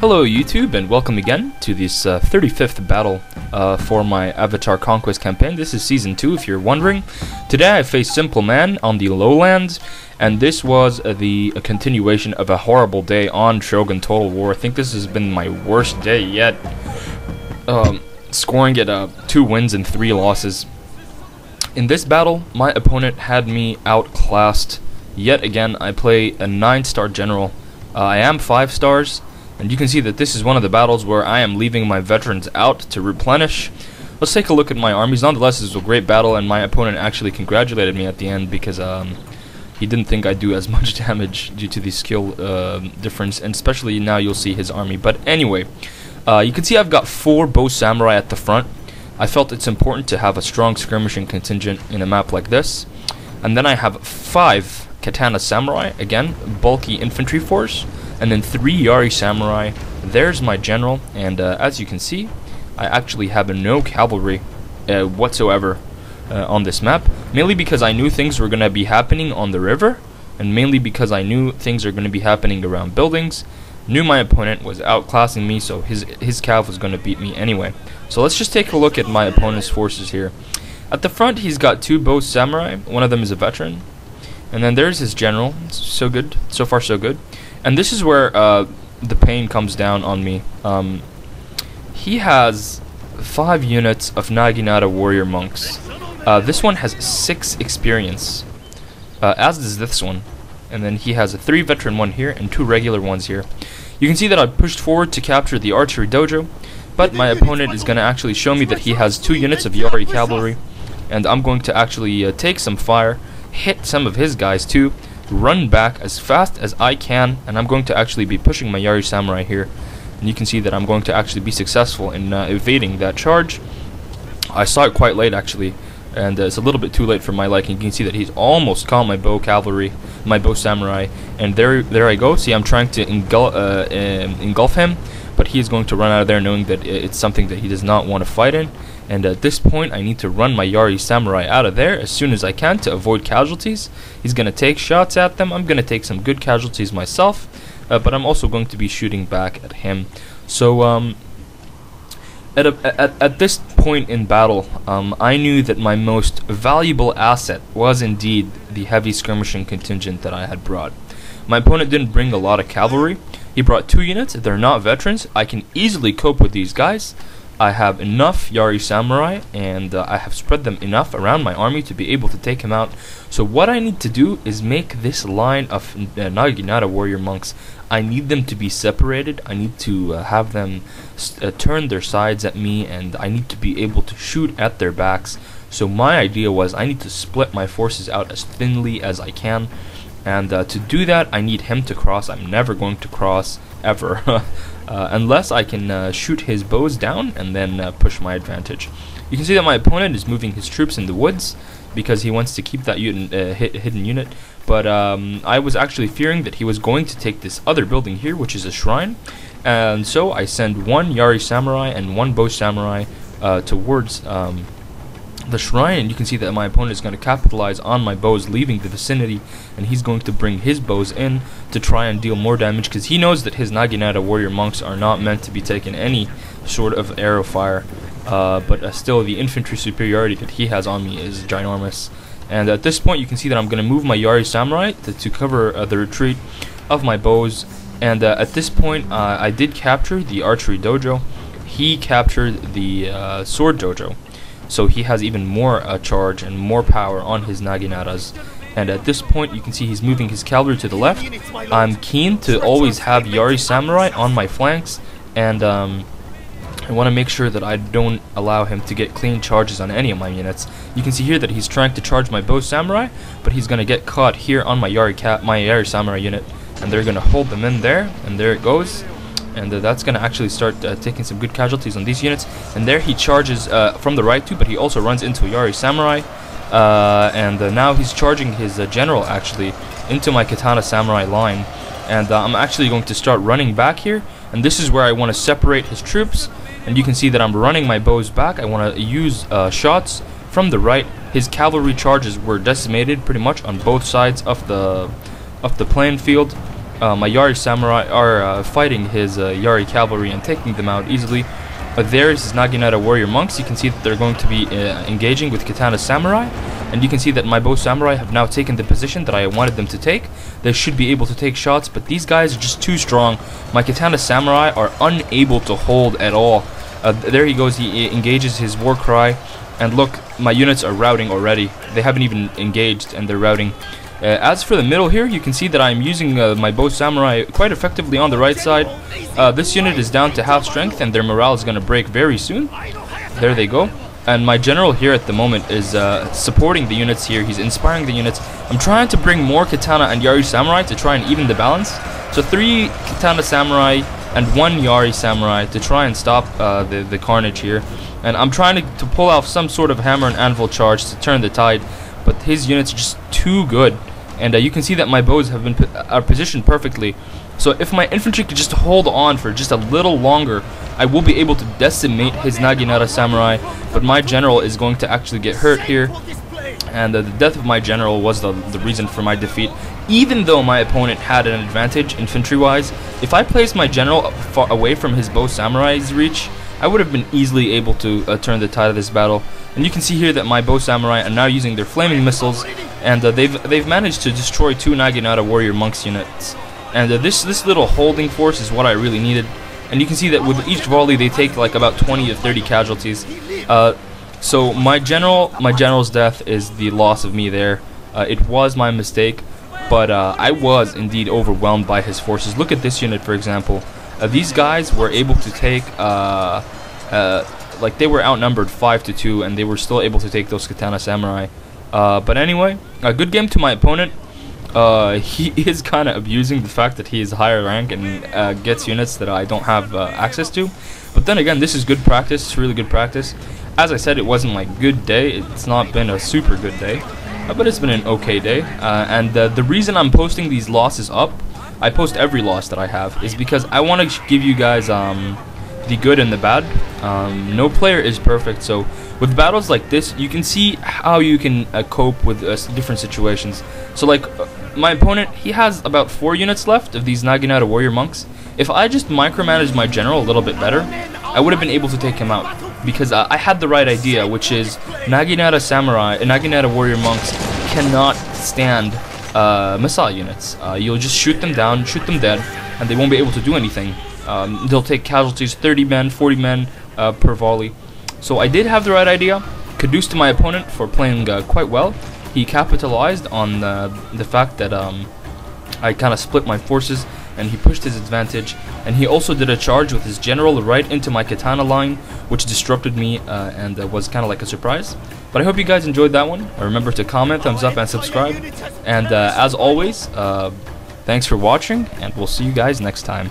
Hello YouTube, and welcome again to this 35th battle for my Avatar Conquest campaign. This is Season 2 if you're wondering. Today I face Simple Man on the lowlands, and this was a continuation of a horrible day on Shogun Total War. I think this has been my worst day yet. Scoring at 2 wins and 3 losses. In this battle, my opponent had me outclassed. Yet again, I play a 9-star general. I am 5 stars. And you can see that this is one of the battles where I am leaving my veterans out to replenish. Let's take a look at my armies. Nonetheless, this was a great battle, and my opponent actually congratulated me at the end because he didn't think I'd do as much damage due to the skill difference, and especially now you'll see his army. But anyway, you can see I've got 4 bow samurai at the front. I felt it's important to have a strong skirmishing contingent in a map like this. And then I have 5 katana samurai, again, bulky infantry force. And then 3 Yari Samurai. There's my general, and as you can see, I actually have no cavalry whatsoever on this map. Mainly because I knew things were going to be happening on the river, and mainly because I knew things are going to be happening around buildings. Knew my opponent was outclassing me, so his cav was going to beat me anyway. So let's just take a look at my opponent's forces here. At the front, he's got 2 bow samurai. One of them is a veteran. And then there's his general. So good. So far, so good. And this is where the pain comes down on me. He has 5 units of Naginata warrior monks. This one has 6 experience, as does this one. And then he has a 3 veteran one here and 2 regular ones here. You can see that I pushed forward to capture the archery dojo, but my opponent is going to actually show me that he has 2 units of Yari cavalry, and I'm going to actually take some fire, hit some of his guys too, run back as fast as I can, and I'm going to actually be pushing my Yari Samurai here. And you can see that I'm going to actually be successful in evading that charge. I saw it quite late actually, and it's a little bit too late for my liking. You can see that he's almost caught my bow cavalry, my bow samurai, and there I go. See, I'm trying to engulf him, but he is going to run out of there knowing that it's something that he does not want to fight in. And at this point, I need to run my Yari Samurai out of there as soon as I can to avoid casualties. He's going to take shots at them. I'm going to take some good casualties myself, but I'm also going to be shooting back at him. So at this point in battle, I knew that my most valuable asset was indeed the heavy skirmishing contingent that I had brought. My opponent didn't bring a lot of cavalry. He brought 2 units. They're not veterans. I can easily cope with these guys. I have enough Yari Samurai, and I have spread them enough around my army to be able to take him out. So what I need to do is make this line of Naginata warrior monks, I need them to be separated. I need to have them turn their sides at me, and I need to be able to shoot at their backs. So my idea was I need to split my forces out as thinly as I can, and to do that I need him to cross. I'm never going to cross ever. Unless I can shoot his bows down and then push my advantage. You can see that my opponent is moving his troops in the woods because he wants to keep that hidden unit. But I was actually fearing that he was going to take this other building here, which is a shrine. And so I send 1 Yari Samurai and 1 bow samurai towards the shrine, and you can see that my opponent is going to capitalize on my bows leaving the vicinity, and he's going to bring his bows in to try and deal more damage because he knows that his Naginata warrior monks are not meant to be taking any sort of arrow fire, but still the infantry superiority that he has on me is ginormous. And at this point you can see that I'm going to move my Yari Samurai to cover the retreat of my bows, and at this point I did capture the archery dojo. He captured the sword dojo. So he has even more charge and more power on his Naginatas. And at this point, you can see he's moving his cavalry to the left. I'm keen to always have Yari Samurai on my flanks, and I want to make sure that I don't allow him to get clean charges on any of my units. You can see here that he's trying to charge my bow samurai, but he's going to get caught here on my Yari Samurai unit, and they're going to hold them in there, and there it goes. And that's going to actually start taking some good casualties on these units. And there he charges from the right too, but he also runs into a Yari Samurai. And now he's charging his general actually into my Katana Samurai line. And I'm actually going to start running back here. And this is where I want to separate his troops. And you can see that I'm running my bows back. I want to use shots from the right. His cavalry charges were decimated pretty much on both sides of the playing field. my Yari samurai are fighting his Yari cavalry and taking them out easily. There's his Naginata warrior monks. You can see that they're going to be engaging with Katana samurai, and you can see that my bow samurai have now taken the position that I wanted them to take. They should be able to take shots, but these guys are just too strong. My Katana samurai are unable to hold at all. There he goes, he engages his war cry, and look, my units are routing already. They haven't even engaged and they're routing. As for the middle here, you can see that I'm using my bow samurai quite effectively on the right side. This unit is down to half strength and their morale is going to break very soon. There they go. And my general here at the moment is supporting the units here. He's inspiring the units. I'm trying to bring more Katana and Yari samurai to try and even the balance. So 3 Katana samurai and 1 Yari samurai to try and stop the carnage here. And I'm trying to pull off some sort of hammer and anvil charge to turn the tide. But his units are just too good. And you can see that my bows have been positioned perfectly. So if my infantry could just hold on for just a little longer, I will be able to decimate his Naginata samurai. But my general is going to actually get hurt here. And the death of my general was the reason for my defeat. Even though my opponent had an advantage infantry-wise, if I placed my general far away from his bow samurai's reach, I would have been easily able to turn the tide of this battle. And you can see here that my bow samurai are now using their flaming missiles, and they've managed to destroy 2 Naginata warrior monks units. And this little holding force is what I really needed. And you can see that with each volley they take like about 20 to 30 casualties. So my general's death is the loss of me there. It was my mistake, but I was indeed overwhelmed by his forces. Look at this unit, for example. These guys were able to take like they were outnumbered 5 to 2, and they were still able to take those Katana samurai. But anyway, a good game to my opponent. He is kind of abusing the fact that he is higher rank and gets units that I don't have access to. But then again, this is good practice. It's really good practice. As I said, it wasn't like good day. It's not been a super good day, but it's been an okay day. And the reason I'm posting these losses up, I post every loss that I have, is because I want to give you guys the good and the bad. No player is perfect, so with battles like this, you can see how you can cope with different situations. So like my opponent, he has about 4 units left of these Naginata warrior monks. If I just micromanaged my general a little bit better, I would have been able to take him out, because I had the right idea, which is Naginata samurai and Naginata warrior monks cannot stand missile units. You'll just shoot them down, shoot them dead, and they won't be able to do anything. They'll take casualties, 30 men, 40 men per volley. So I did have the right idea. Kudos to my opponent for playing quite well. He capitalized on the fact that I kind of split my forces, and he pushed his advantage. And he also did a charge with his general right into my Katana line, which disrupted me and was kind of like a surprise. But I hope you guys enjoyed that one. Remember to comment, thumbs up, and subscribe. And as always, thanks for watching, and we'll see you guys next time.